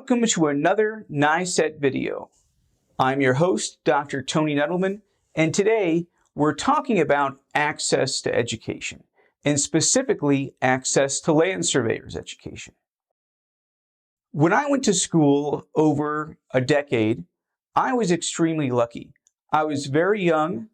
Welcome to another NISET video. I'm your host, Dr. Tony Nettleman, and today we're talking about access to education, and specifically access to land surveyors education. When I went to school over a decade, I was extremely lucky. I was very young,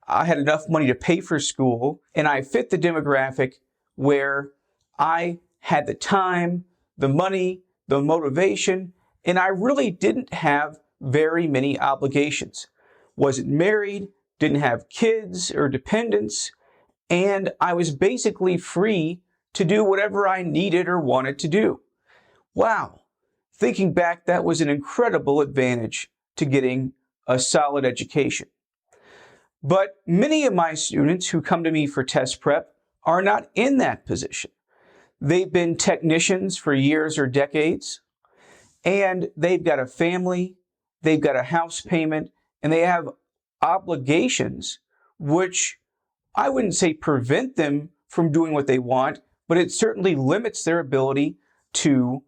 I had enough money to pay for school, and I fit the demographic where I had the time, the money, the motivation, and I really didn't have very many obligations. Wasn't married, didn't have kids or dependents, and I was basically free to do whatever I needed or wanted to do. Wow, thinking back, that was an incredible advantage to getting a solid education. But many of my students who come to me for test prep are not in that position. They've been technicians for years or decades, and they've got a family, they've got a house payment, and they have obligations which I wouldn't say prevent them from doing what they want, but it certainly limits their ability to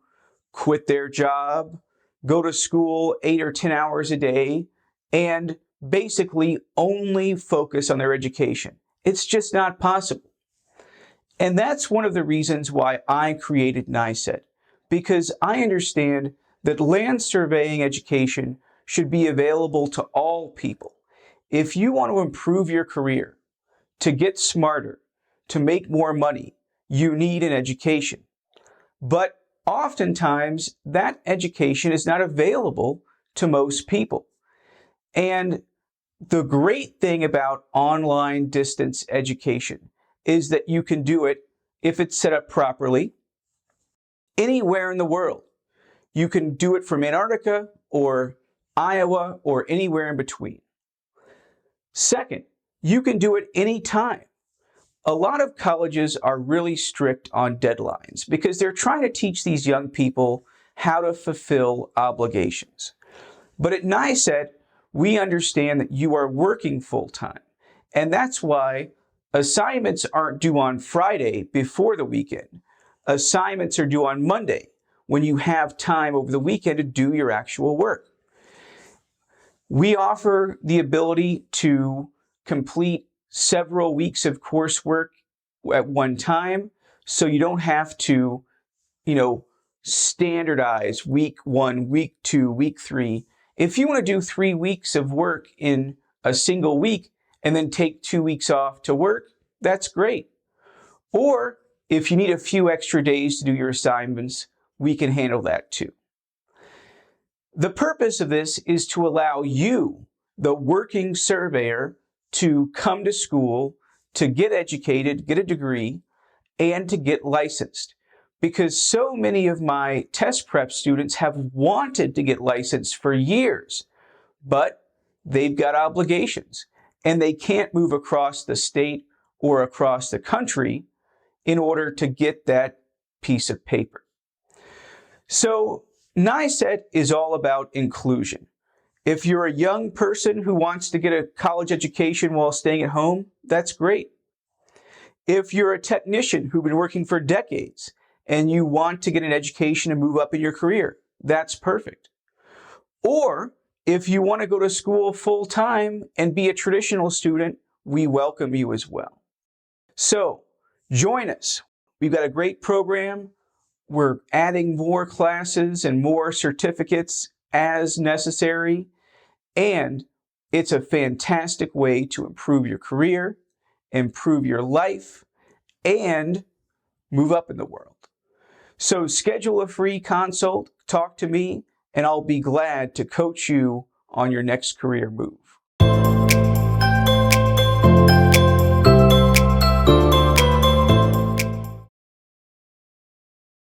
quit their job, go to school 8 or 10 hours a day, and basically only focus on their education. It's just not possible. And that's one of the reasons why I created NISET, because I understand that land surveying education should be available to all people. If you want to improve your career, to get smarter, to make more money, you need an education. But oftentimes, that education is not available to most people. And the great thing about online distance education is that you can do it, if it's set up properly, anywhere in the world. You can do it from Antarctica or Iowa or anywhere in between. Second, you can do it anytime. A lot of colleges are really strict on deadlines because they're trying to teach these young people how to fulfill obligations. But at NISET, we understand that you are working full-time, and that's why assignments aren't due on Friday before the weekend. Assignments are due on Monday when you have time over the weekend to do your actual work. We offer the ability to complete several weeks of coursework at one time, so you don't have to, standardize week 1, week 2, week 3. If you want to do 3 weeks of work in a single week and then take 2 weeks off to work, that's great. Or if you need a few extra days to do your assignments, we can handle that too. The purpose of this is to allow you, the working surveyor, to come to school, to get educated, get a degree, and to get licensed. Because so many of my test prep students have wanted to get licensed for years, but they've got obligations, and they can't move across the state or across the country in order to get that piece of paper. So NISET is all about inclusion. If you're a young person who wants to get a college education while staying at home, that's great. If you're a technician who's been working for decades and you want to get an education and move up in your career, that's perfect. Or if you want to go to school full-time and be a traditional student, we welcome you as well. So join us. We've got a great program. We're adding more classes and more certificates as necessary. And it's a fantastic way to improve your career, improve your life, and move up in the world. So schedule a free consult, talk to me, and I'll be glad to coach you on your next career move.